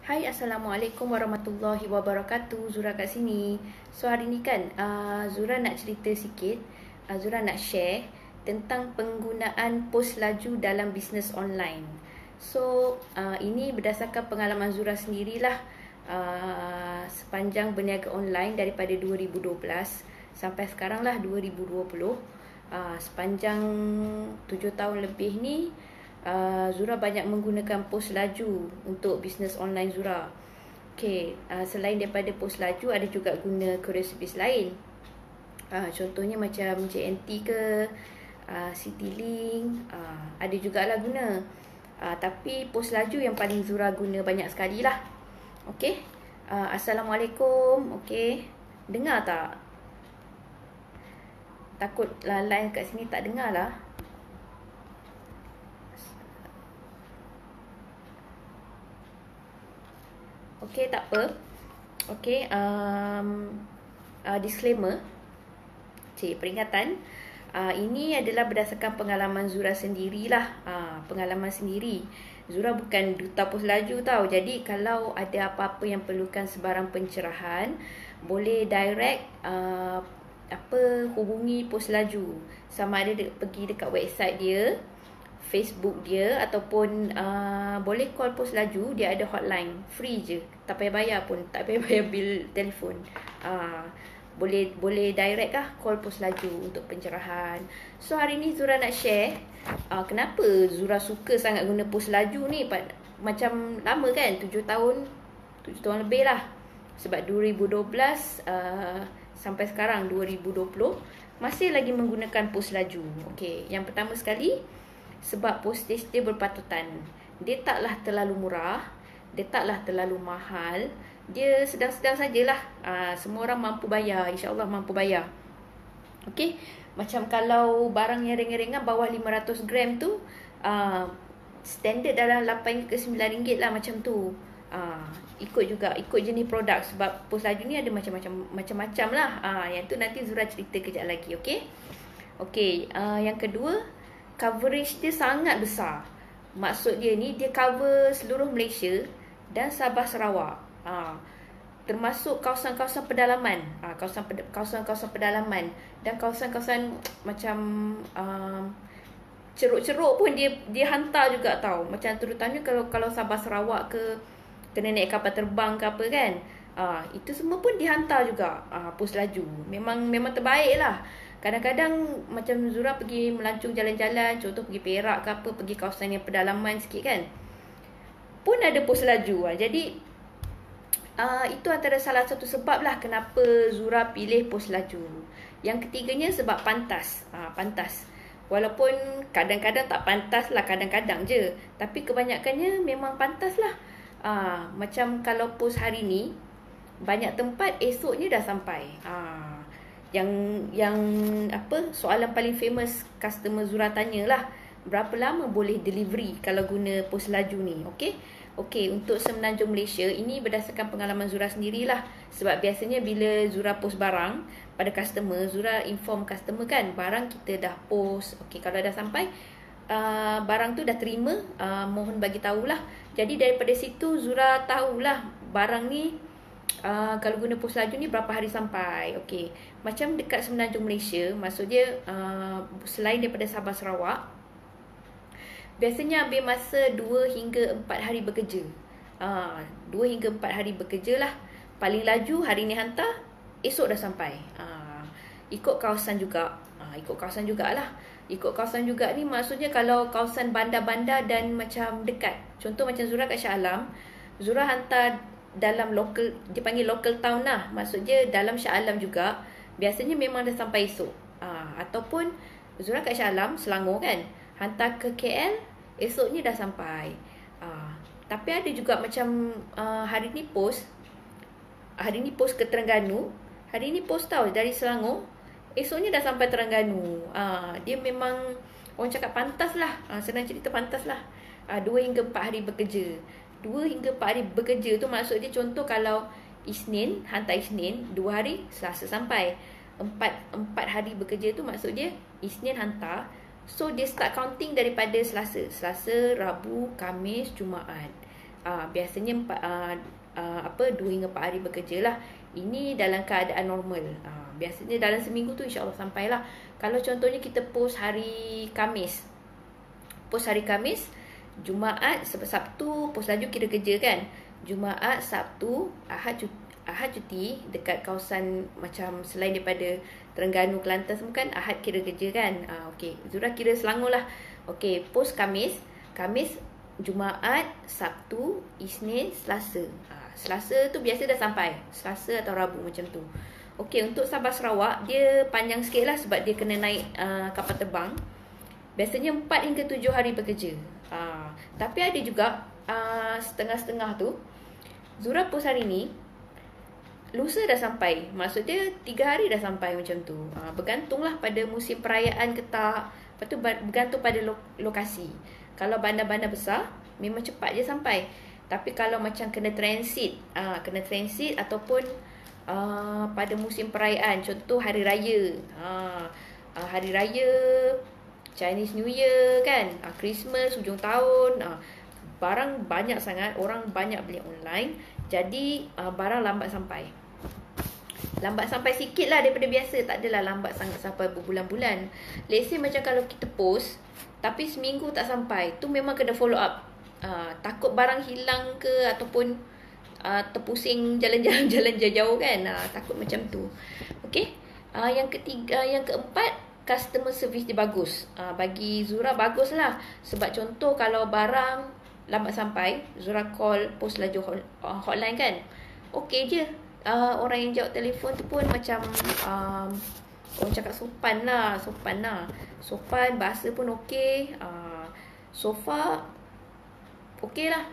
Hai, Assalamualaikum warahmatullahi wabarakatuh. Zura kat sini. So hari ni kan Zura nak cerita sikit. Zura nak share tentang penggunaan pos laju dalam bisnes online. So ini berdasarkan pengalaman Zura sendirilah, sepanjang berniaga online daripada 2012 sampai sekarang lah 2020. Sepanjang 7 tahun lebih ni, Zura banyak menggunakan pos laju untuk bisnes online Zura. Okay, selain daripada pos laju, ada juga guna courier service lain. Contohnya macam JNT ke, Citylink, ada jugalah guna. Tapi pos laju yang paling Zura guna banyak sekali lah. Okay, Assalamualaikum. Okay, dengar tak? Takut line kat sini tak dengar lah. Okay, tak apa. Okay, disclaimer. Peringatan. Ini adalah berdasarkan pengalaman Zura sendirilah. Pengalaman sendiri. Zura bukan duta pos laju tau. Jadi kalau ada apa-apa yang perlukan sebarang pencerahan, boleh direct hubungi pos laju. Sama ada pergi dekat website dia, Facebook dia, ataupun boleh call pos laju. Dia ada hotline, free je, tak payah bayar pun, tak payah bayar bil telefon. Boleh direct lah call pos laju untuk pencerahan. So hari ni Zura nak share kenapa Zura suka sangat guna pos laju ni. Macam lama kan, 7 tahun lebih lah. Sebab 2012 sampai sekarang 2020 masih lagi menggunakan pos laju. Okay, yang pertama sekali, sebab postage dia berpatutan. Dia taklah terlalu murah, dia taklah terlalu mahal. Dia sedang-sedang sajalah. Semua orang mampu bayar, insya-Allah mampu bayar. Okey, macam kalau barang yang ringan-ringan bawah 500 gram tu, standard dalam 8 ke 9 ringgit lah, macam tu. Ikut jenis produk. Sebab pos laju ni ada macam-macam lah. Yang tu nanti Zura cerita kejap lagi. Okey, yang kedua, coverage dia sangat besar. Maksud dia ni, dia cover seluruh Malaysia dan Sabah Sarawak. Termasuk kawasan-kawasan pedalaman, kawasan-kawasan pedalaman dan kawasan-kawasan macam ceruk-ceruk pun dia hantar juga tau. Macam terutamanya kalau Sabah Sarawak ke, kena naik kapal terbang ke apa kan, itu semua pun dihantar juga. Pos laju memang terbaik lah. Kadang-kadang macam Zura pergi melancong jalan-jalan, contoh pergi Perak ke apa, pergi kawasan yang pedalaman sikit kan, pun ada pos laju. Jadi itu antara salah satu sebab lah kenapa Zura pilih pos laju. Yang ketiganya sebab pantas. Pantas. Walaupun kadang-kadang tak pantas lah, kadang-kadang je. Tapi kebanyakannya memang pantas lah. Macam kalau pos hari ni, banyak tempat esoknya dah sampai. Yang soalan paling famous customer Zura tanya lah, berapa lama boleh delivery kalau guna pos laju ni? Okey, untuk Semenanjung Malaysia, ini berdasarkan pengalaman Zura sendirilah. Sebab biasanya bila Zura post barang pada customer, Zura inform customer kan, barang kita dah post. Okey, kalau dah sampai, barang tu dah terima, mohon bagi tahulah. Jadi daripada situ Zura tahulah barang ni kalau guna pos laju ni berapa hari sampai. Okey, macam dekat Semenanjung Malaysia, maksud dia selain daripada Sabah Sarawak, biasanya ambil masa 2 hingga 4 hari bekerja. 2 hingga 4 hari bekerja lah. Paling laju hari ni hantar, esok dah sampai. Ikut kawasan juga. Ikut kawasan jugalah. Ikut kawasan juga ni maksudnya kalau kawasan bandar-bandar dan macam dekat. Contoh macam Zura kat Shah Alam, Zura hantar dalam local, dia panggil local town lah. Maksudnya dalam Shah Alam juga, biasanya memang dah sampai esok. Ataupun Zura kat Shah Alam, Selangor kan, hantar ke KL, esoknya dah sampai. Tapi ada juga macam hari ni post ke Terengganu. Hari ni post tau dari Selangor, esoknya dah sampai Terengganu. Dia memang orang cakap pantas lah. Senang cerita pantas lah. 2 hingga 4 hari bekerja. 2 hingga 4 hari bekerja tu maksud dia, contoh kalau Isnin, hantar Isnin, 2 hari, Selasa sampai. 4 hari bekerja tu maksud dia Isnin hantar, So dia start counting daripada Selasa, Rabu, Khamis, Jumaat. Biasanya 2 hingga 4 hari bekerja lah. Ini dalam keadaan normal. Biasanya dalam seminggu tu insyaAllah sampai lah. Kalau contohnya kita post hari Khamis, Jumaat, Sabtu post laju kira kerja kan. Jumaat, Sabtu, Ahad cuti dekat kawasan macam selain daripada Terengganu, Kelantan semua kan, Ahad kira kerja kan. Okey, Zura kira Selangor lah. Okey, post Khamis, Jumaat, Sabtu, Isnin, Selasa. Selasa tu biasa dah sampai. Selasa atau Rabu macam tu. Okey, untuk Sabah Sarawak dia panjang sikit lah sebab dia kena naik kapal terbang. Biasanya 4 hingga 7 hari bekerja. Tapi ada juga setengah-setengah tu. Zura post hari ni, lusa dah sampai. Maksudnya 3 hari dah sampai macam tu. Bergantunglah pada musim perayaan ke tak. Lepas tu bergantung pada lokasi. Kalau bandar-bandar besar, memang cepat je sampai. Tapi kalau macam kena transit ataupun pada musim perayaan, contoh hari raya. Hari raya, Chinese New Year kan, Christmas, hujung tahun, barang banyak sangat, orang banyak beli online. Jadi barang lambat sampai. Lambat sampai sikit lah daripada biasa. Tak adalah lambat sangat sampai berbulan-bulan. Let's say macam kalau kita post tapi seminggu tak sampai, tu memang kena follow up. Takut barang hilang ke ataupun terpusing jalan-jalan jauh kan. Takut macam tu. Okay. Yang keempat, customer service dia bagus. Bagi Zura bagus lah. Sebab contoh kalau barang lambat sampai, Zura call post laju hotline kan, okey je. Orang yang jawab telefon tu pun macam orang cakap sopan, bahasa pun okey. So far okey lah.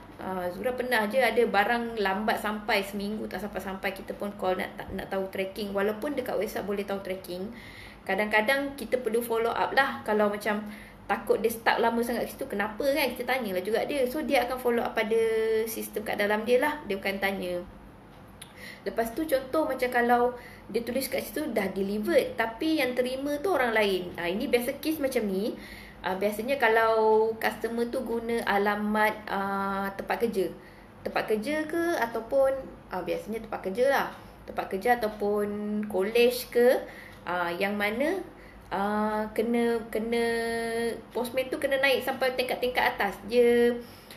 Zura pernah je ada barang lambat sampai, seminggu tak sampai-sampai, kita pun call nak tahu tracking. Walaupun dekat website boleh tahu tracking, kadang-kadang kita perlu follow up lah. Kalau macam takut dia stuck lama sangat kat situ, kenapa kan, kita tanyalah juga dia. So dia akan follow up pada sistem kat dalam dia lah, dia bukan tanya. Lepas tu contoh macam kalau dia tulis kat situ dah delivered, tapi yang terima tu orang lain. Ini biasa case macam ni. Biasanya kalau customer tu guna alamat tempat kerja ke ataupun biasanya tempat kerja lah, tempat kerja ataupun college ke, yang mana kena postman tu kena naik sampai tingkat-tingkat atas.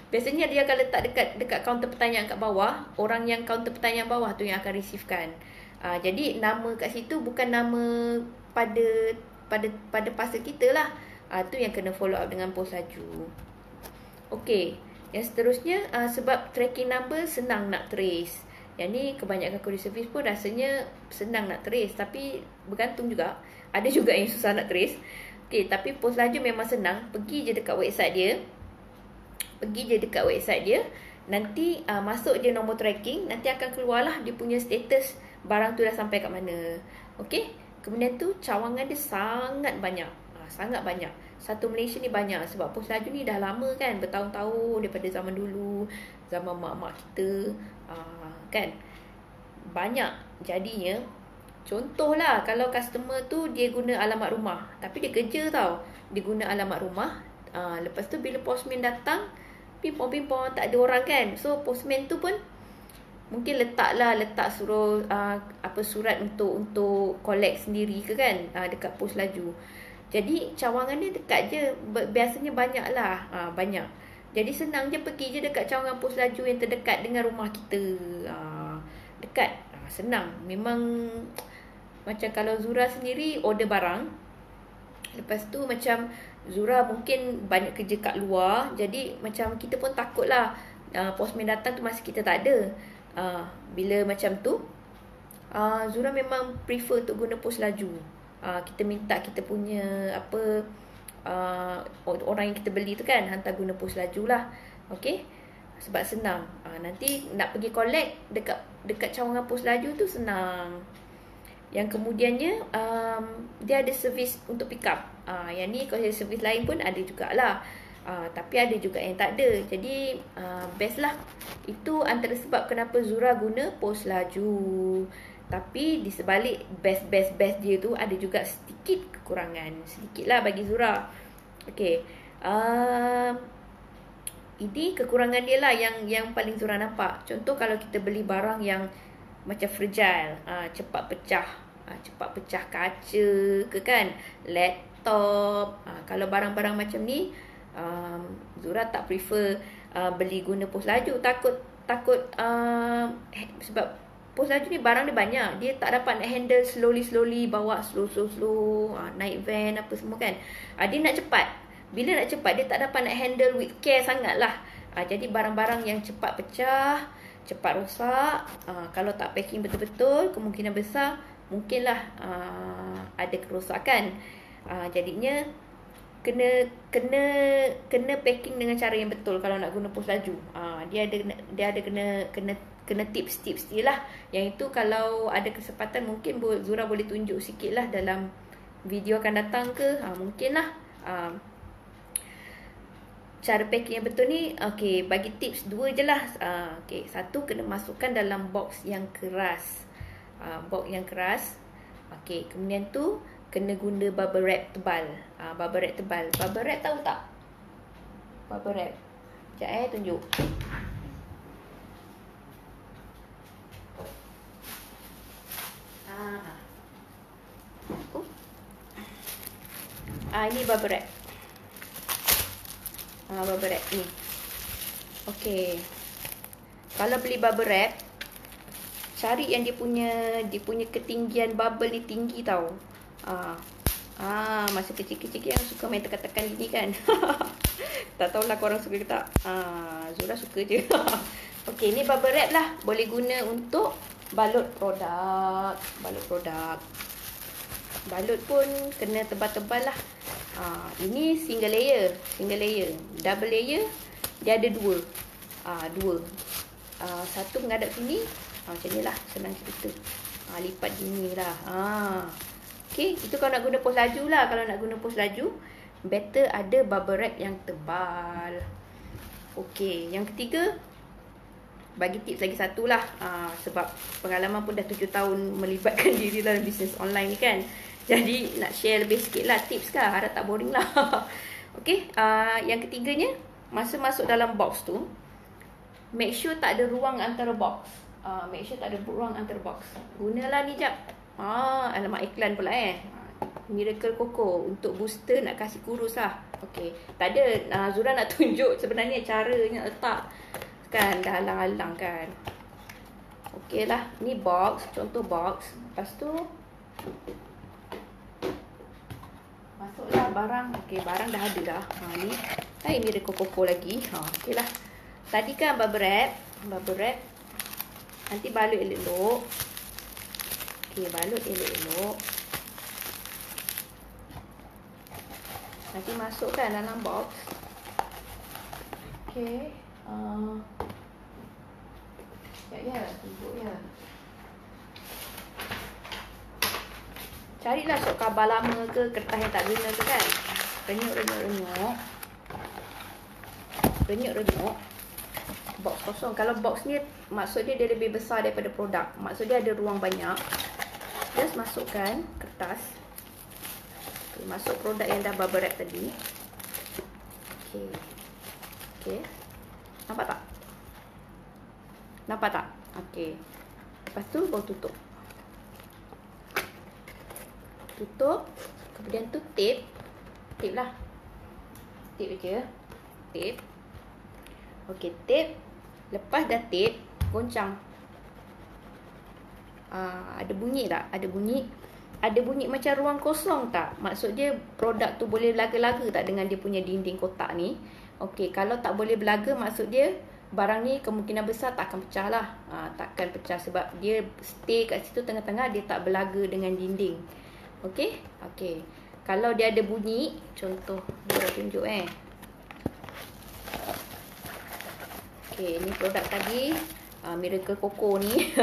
Biasanya dia akan letak dekat kaunter pertanyaan kat bawah. Orang yang kaunter pertanyaan bawah tu yang akan receivekan. Jadi nama kat situ bukan nama pada parcel kita lah. Tu yang kena follow up dengan pos laju. Okey, yang seterusnya sebab tracking number senang nak trace. Yang ni kebanyakan courier service pun rasanya senang nak trace, tapi bergantung juga. Ada juga yang susah nak trace. Okey, tapi pos laju memang senang. Pergi je dekat website dia. Nanti masuk je nombor tracking, nanti akan keluarlah dia punya status barang tu dah sampai kat mana. Okey. Kemudian tu cawangan dia sangat banyak. Satu Malaysia ni banyak sebab pos laju ni dah lama kan, bertahun-tahun daripada zaman dulu, zaman mak-mak kita, kan. Banyak. Jadinya contohlah kalau customer tu dia guna alamat rumah, tapi dia kerja tau. Dia guna alamat rumah. Lepas tu bila postman datang, pimpong-pimpong tak ada orang kan. So postman tu pun mungkin letak suruh surat untuk collect sendiri ke kan, dekat pos laju. Jadi cawangan dia dekat je. Biasanya banyak lah. Banyak. Jadi senang je pergi je dekat cawangan pos laju yang terdekat dengan rumah kita. Dekat. Senang. Memang macam kalau Zura sendiri order barang, lepas tu macam Zura mungkin banyak kerja kat luar, jadi macam kita pun takut lah postman datang tu masa kita tak ada. Bila macam tu Zura memang prefer untuk guna pos laju. Kita minta kita punya orang yang kita beli tu kan hantar guna pos laju lah. Okey, sebab senang. Nanti nak pergi collect dekat cawangan pos laju tu senang. Yang kemudiannya dia ada servis untuk pick up. Yang ni kalau servis lain pun ada jugalah. Tapi ada juga yang tak ada. Jadi best lah. Itu antara sebab kenapa Zura guna pos laju. Tapi di sebalik best dia tu ada juga sedikit kekurangan. Sedikit lah bagi Zura. Okay. Ini kekurangan dia lah yang paling Zura nampak. Contoh kalau kita beli barang yang macam fragile, cepat pecah. Cepat pecah kaca ke kan, laptop. Kalau barang-barang macam ni, Zura tak prefer beli guna pos laju. Takut sebab pos laju ni barang dia banyak, dia tak dapat nak handle slowly bawa slow, naik van apa semua kan. Dia nak cepat. Bila nak cepat, dia tak dapat nak handle with care sangat lah. Jadi barang-barang yang cepat pecah, cepat rosak, kalau tak packing betul-betul, kemungkinan besar mungkinlah ada kerosakan. Jadinya kena packing dengan cara yang betul kalau nak guna pos laju. Dia ada kena tips-tips dia lah. Yang itu kalau ada kesempatan mungkin Zura boleh tunjuk sikit lah dalam video akan datang ke. Mungkin lah cara packing yang betul ni. Okay, bagi tips 2 je lah. Okay, 1, kena masukkan dalam box yang keras. Box yang keras. Okay, kemudian tu kena guna bubble wrap tebal. Bubble wrap tebal. Bubble wrap tahu tak? Bubble wrap. Sekejap tunjuk. Ini bubble wrap. Bubble wrap ni. Okay. Kalau beli bubble wrap, cari yang dia punya ketinggian bubble ni tinggi tau. Masa kecil-kecil yang suka main tekan-tekan gini kan. Tak tahulah korang suka ke tak. Zura suka je. Okay, ni bubble wrap lah. Boleh guna untuk balut produk. Balut pun kena tebal-tebal lah. Ini single layer. Double layer, dia ada 2. Satu menghadap sini. Macam ni lah, senang cerita. Lipat gini lah. Okay, itu kalau nak guna pos laju lah. Kalau nak guna pos laju, better ada bubble wrap yang tebal. Okay, yang ketiga, bagi tips lagi satu lah. Sebab pengalaman pun dah 7 tahun melibatkan diri dalam bisnes online ni kan. Jadi nak share lebih sikit lah tips kan. Harap tak boring lah. Okay, yang ketiganya, masa masuk dalam box tu, make sure tak ada ruang antara box. Gunalah ni jap. Alamak, iklan pula Miracle Coco untuk booster nak kasih kurus lah. Okay, tak ada. Zura nak tunjuk sebenarnya caranya letak. Kan dah halang-halang kan. Okay lah, ni box, contoh box. Lepas tu masuklah barang. Okay, barang dah ada dah. Ni Miracle Coco lagi. Okay lah. Tadi kan bubble wrap. Nanti balut elok-elok. Okay, balut elok-elok. Nanti masukkan dalam box. Okay. Tunjuk ya. Carilah sok khabar lama ke, kertas yang tak guna ke kan. Renyuk. Box kosong. Kalau box ni maksud dia lebih besar daripada produk. Maksud dia ada ruang banyak. Just masukkan kertas. Okay, masuk produk yang dah bubble wrap tadi. Okay. Nampak tak? Okay. Lepas tu baru tutup. Kemudian tu tape lah. Tape je. Okay, tape. Lepas dah tape, goncang. Ada bunyi tak? Ada bunyi macam ruang kosong tak? Maksud dia produk tu boleh belaga-laga tak dengan dia punya dinding kotak ni? Okay, kalau tak boleh belaga, maksud dia barang ni kemungkinan besar tak akan pecah lah. Takkan pecah sebab dia stay kat situ tengah-tengah, dia tak belaga dengan dinding. Okay. Kalau dia ada bunyi, contoh dia tunjuk Okay, ni produk tadi, Miracle Coco ni.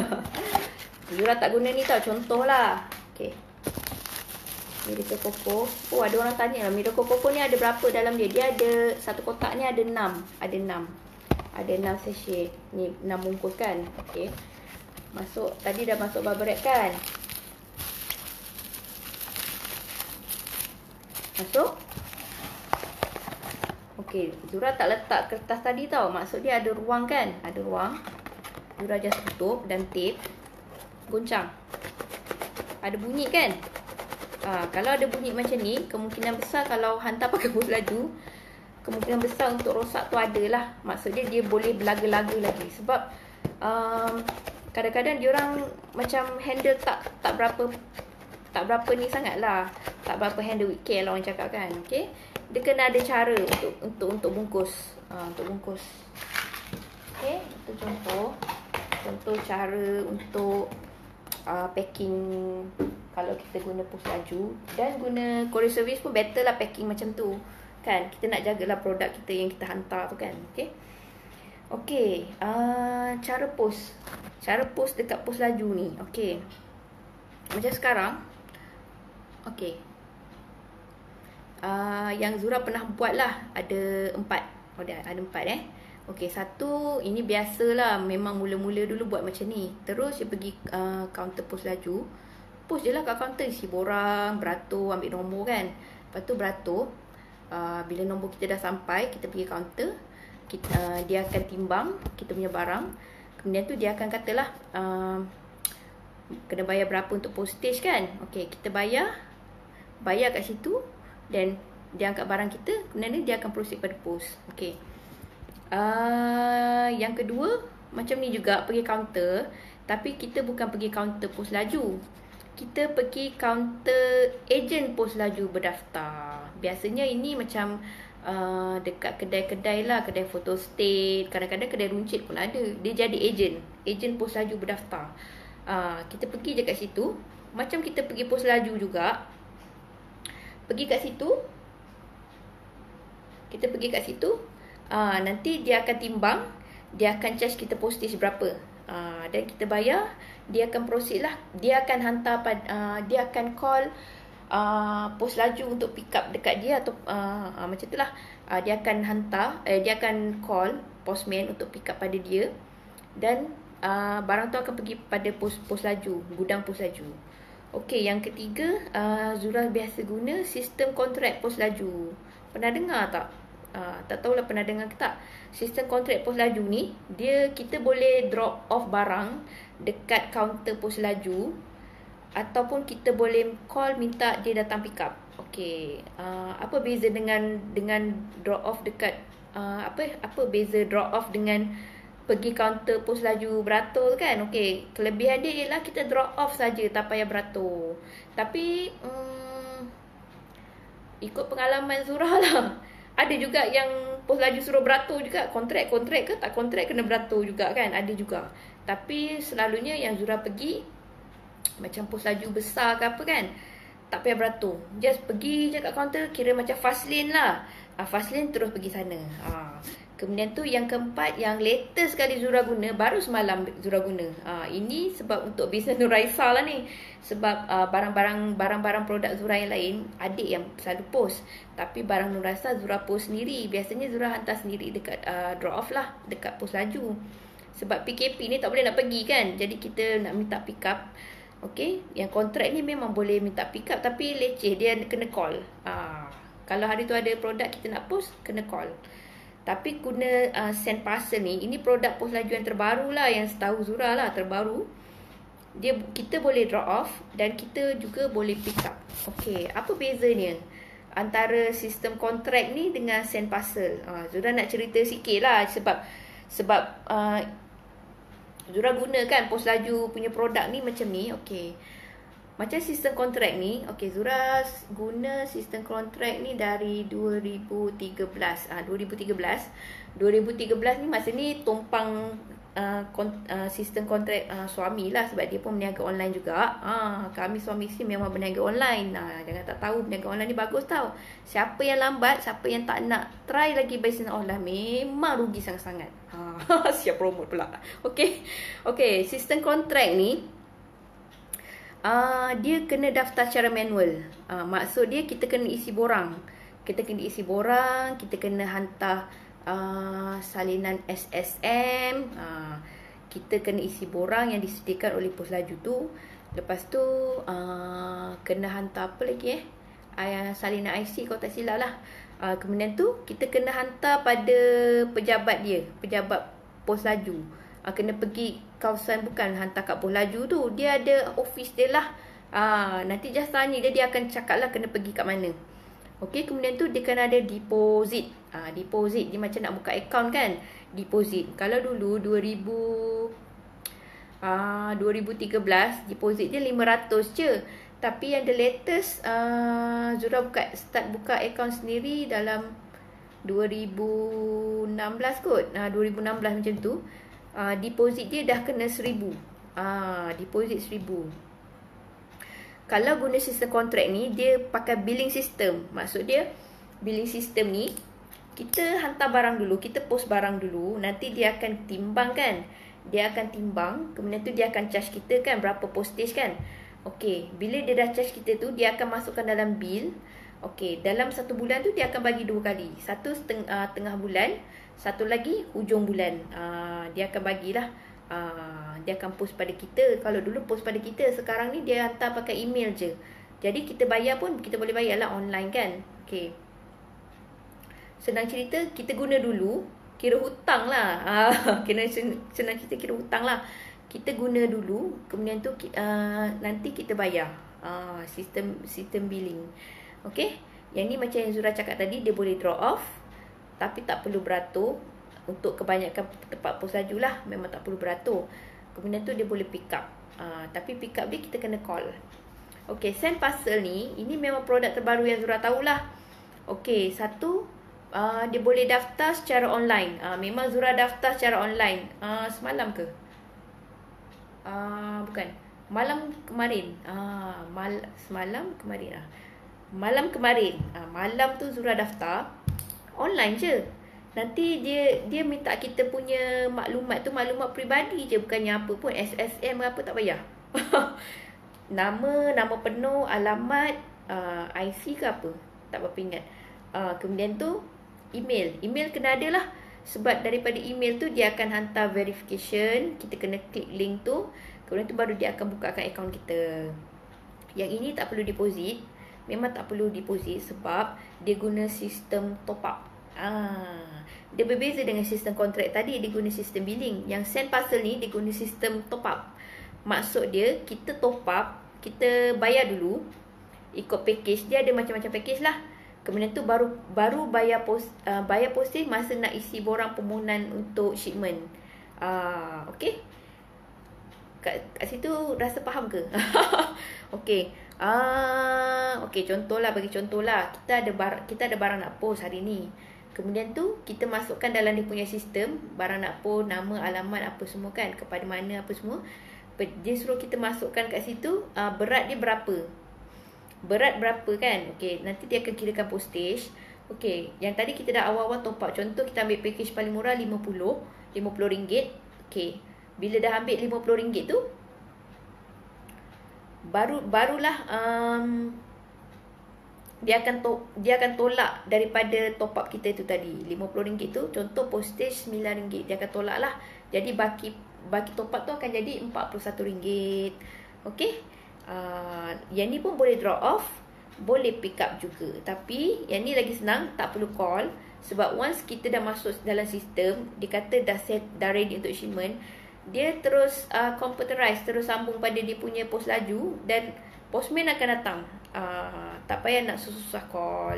Zura tak guna ni tau, contoh lah. Okay, Miracle Coco. Ada orang tanya lah, Miracle Coco ni ada berapa dalam dia? Dia ada, satu kotak ni ada 6. Ada 6 sachet. Ni 6 bungkus kan. Okay, tadi dah masuk bubble wrap kan. Okey, Zura tak letak kertas tadi tau. Maksud dia ada ruang kan? Ada ruang. Zura just tutup dan tape. Goncang. Ada bunyi kan? Kalau ada bunyi macam ni, kemungkinan besar kalau hantar pakai pos laju, kemungkinan besar untuk rosak tu adalah. Maksudnya dia boleh berlaga-laga lagi. Sebab kadang-kadang diorang macam handle tak berapa ni sangat lah. Tak berapa handle with care lah orang cakap kan. Okay. Dia kena ada cara untuk bungkus. Untuk bungkus. Okay. Itu contoh. Contoh cara untuk packing kalau kita guna pos laju. Dan guna courier service pun better lah packing macam tu. Kan, kita nak jagalah produk kita yang kita hantar tu kan. Okay. Okay, cara post. Cara post dekat pos laju ni. Okay. Macam sekarang. Okay. Yang Zura pernah buat lah. Ada 4. Ada 4 Okay, satu, ini biasalah. Memang mula-mula dulu buat macam ni. Terus dia pergi kaunter pos laju. Post je lah kat kaunter. Isi borang, beratur, ambil nombor kan. Lepas tu beratur. Bila nombor kita dah sampai, kita pergi kaunter. Dia akan timbang kita punya barang. Kemudian tu dia akan katalah kena bayar berapa untuk postage kan. Okay, kita bayar kat situ. Dan dia angkat barang kita. Kemudian dia akan proceed pada post. Okay. Yang kedua, macam ni juga, pergi kaunter. Tapi kita bukan pergi kaunter pos laju. Kita pergi kaunter ejen pos laju berdaftar. Biasanya ini macam dekat kedai-kedai lah. Kedai photostat. Kadang-kadang kedai runcit pun ada. Dia jadi ejen pos laju berdaftar. Kita pergi je kat situ. Macam kita pergi pos laju juga. Pergi kat situ. Kita pergi kat situ. Nanti dia akan timbang. Dia akan charge kita postage berapa. Dan kita bayar. Dia akan proceed lah. Dia akan hantar dia akan call pos laju untuk pick up dekat dia. Atau macam tu lah. Dia akan hantar. Dia akan call postman untuk pick up pada dia. Dan barang tu akan pergi pada pos laju. Gudang pos laju. Okey, yang ketiga, Zura biasa guna sistem kontrak pos laju. Pernah dengar tak? Tak tahulah pernah dengar ke tak. Sistem kontrak pos laju ni, kita boleh drop off barang dekat kaunter pos laju. Ataupun kita boleh call minta dia datang pick up. Okey, apa beza dengan drop off dekat apa beza drop off dengan pergi kaunter pos laju beratur kan. Okey, kelebihan dia ialah kita drop off saja, tak payah beratur. Tapi ikut pengalaman Zura lah. Ada juga yang pos laju suruh beratur juga. Kontrak ke tak kontrak kena beratur juga kan. Ada juga. Tapi selalunya yang Zura pergi macam pos laju besar ke apa kan, tak payah beratur. Just pergi je kat kaunter. Kira macam fast lane lah. Fast lane terus pergi sana. Kemudian tu yang keempat, yang latest sekali Zura guna, baru semalam Zura guna. Ini sebab untuk bisnes Nuraisa lah ni. Sebab barang-barang produk Zura yang lain, adik yang selalu post. Tapi barang Nuraisa Zura post sendiri. Biasanya Zura hantar sendiri dekat drop off lah, dekat pos laju. Sebab PKP ni tak boleh nak pergi kan. Jadi kita nak minta pick up. Okay, yang kontrak ni memang boleh minta pick up, tapi leceh, dia kena call. Kalau hari tu ada produk kita nak post, kena call. Tapi guna send parcel ni, ini produk pos laju yang terbaru lah, yang setahu Zura lah, terbaru. Kita boleh drop off dan kita juga boleh pick up. Okey, apa bezanya antara sistem kontrak ni dengan send parcel? Zura nak cerita sikit lah sebab Zura guna kan pos laju punya produk ni macam ni. Okey, macam sistem kontrak ni, okey, Zura guna sistem kontrak ni dari 2013. 2013 ni masa ni tumpang sistem kontrak suami lah, sebab dia pun berniaga online juga. Kami suami isteri memang berniaga online. Jangan tak tahu, berniaga online ni bagus tau. Siapa yang lambat, siapa yang tak nak try lagi bisnes online, memang rugi sangat-sangat. Siap promote pula. Okey, sistem kontrak ni dia kena daftar secara manual. Maksud dia kita kena isi borang. Kita kena hantar salinan SSM. Kita kena isi borang yang disediakan oleh pos laju tu. Lepas tu kena hantar apa lagi salinan IC kalau tak silap lah. Kemudian tu kita kena hantar pada pejabat dia, pejabat pos laju. Kena pergi kawasan, bukan hantar kat pos laju tu, dia ada office dia lah. Nanti just tanya dia, dia akan cakap lah kena pergi kat mana. Okey, kemudian tu dia kena ada deposit. Deposit dia macam nak buka account kan. Deposit. Kalau dulu 2013 deposit dia 500 je. Tapi yang the latest Zura start buka account sendiri dalam 2016 kot. 2016 macam tu. Deposit dia dah kena 1,000. Deposit 1,000. Kalau guna sistem kontrak ni, dia pakai billing system. Maksud dia, billing system ni, kita hantar barang dulu, kita post barang dulu, nanti dia akan timbang kan. Dia akan timbang, kemudian tu dia akan charge kita kan, berapa postage kan. Okey, bila dia dah charge kita tu, dia akan masukkan dalam bil. Okey, dalam 1 bulan tu dia akan bagi 2 kali. Satu tengah bulan, satu lagi hujung bulan. Dia akan bagilah. Dia akan post pada kita. Kalau dulu post pada kita, sekarang ni dia hantar pakai email je. Jadi kita bayar pun kita boleh bayar lah online kan. Okey, senang cerita, kita guna dulu, kira hutang lah. Senang cerita kira hutang lah. Kita guna dulu, kemudian tu nanti kita bayar. Sistem billing. Okey, yang ni macam yang Zura cakap tadi, dia boleh draw off, tapi tak perlu beratur. Untuk kebanyakan tempat pos laju lah, memang tak perlu beratur. Kemudian tu dia boleh pick up. Tapi pick up dia kita kena call. Okey, Send Parcel ni, ini memang produk terbaru yang Zura tahulah. Okey, satu, dia boleh daftar secara online. Memang Zura daftar secara online. Semalam ke? Bukan. Malam kemarin. Semalam kemarin. Malam kemarin. Malam tu Zura daftar. Online je. Nanti dia minta kita punya maklumat tu, maklumat peribadi je, bukannya apa pun, SSN apa tak payah. Nama penuh, alamat, IC ke apa, tak berapa ingat. Kemudian tu email kena ada lah, sebab daripada email tu dia akan hantar verification, kita kena klik link tu, kemudian tu baru dia akan bukakan akaun kita. Yang ini tak perlu deposit, memang tak perlu deposit sebab dia guna sistem top up. Dia berbeza dengan sistem kontrak tadi, dia guna sistem billing. Yang Send Parcel ni dia guna sistem top up. Maksud dia, kita top up, kita bayar dulu ikut package. Dia ada macam-macam package lah. Kemudian tu baru bayar postage masa nak isi borang permohonan untuk shipment. Okey. Kat situ rasa faham ke? Okey. Okey, bagi contohlah, kita ada barang nak post hari ni. Kemudian tu kita masukkan dalam dia punya sistem, barang nak post, nama, alamat, apa semua kan, kepada mana, apa semua. Dia suruh kita masukkan kat situ, berat dia berapa. Berat berapa kan. Okey, nanti dia akan kirakan postage. Okey, yang tadi kita dah awal-awal top up. Contoh kita ambil package paling murah RM50. Okey, bila dah ambil RM50 tu, barulah dia akan tolak daripada top up kita tu tadi. RM50 tu, contoh postage RM9, dia akan tolak lah. Jadi baki top up tu akan jadi RM41. Okey. Yang ni pun boleh draw off, boleh pick up juga. Tapi yang ni lagi senang, tak perlu call. Sebab once kita dah masuk dalam sistem, dia kata dah ready untuk shipment, dia terus computerize, terus sambung pada dia punya pos laju, dan postman akan datang. Tak payah nak susah call.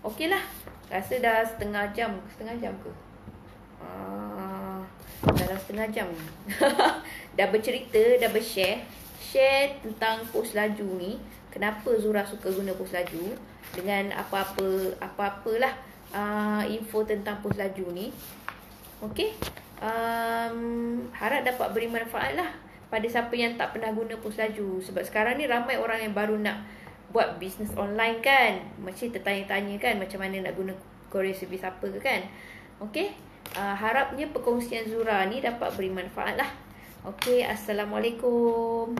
Okey lah. Rasa dah setengah jam ke? Dalam setengah jam ni. Dah bercerita, dah share tentang pos laju ni. Kenapa Zura suka guna pos laju, dengan apa-apalah info tentang pos laju ni. Okey. Harap dapat beri manfaat lah pada siapa yang tak pernah guna pos laju. Sebab sekarang ni ramai orang yang baru nak buat bisnes online kan. Macam tertanya-tanya kan, macam mana nak guna courier service apa ke kan. Okey. Harapnya perkongsian Zura ni dapat beri manfaat lah. Okey, Assalamualaikum.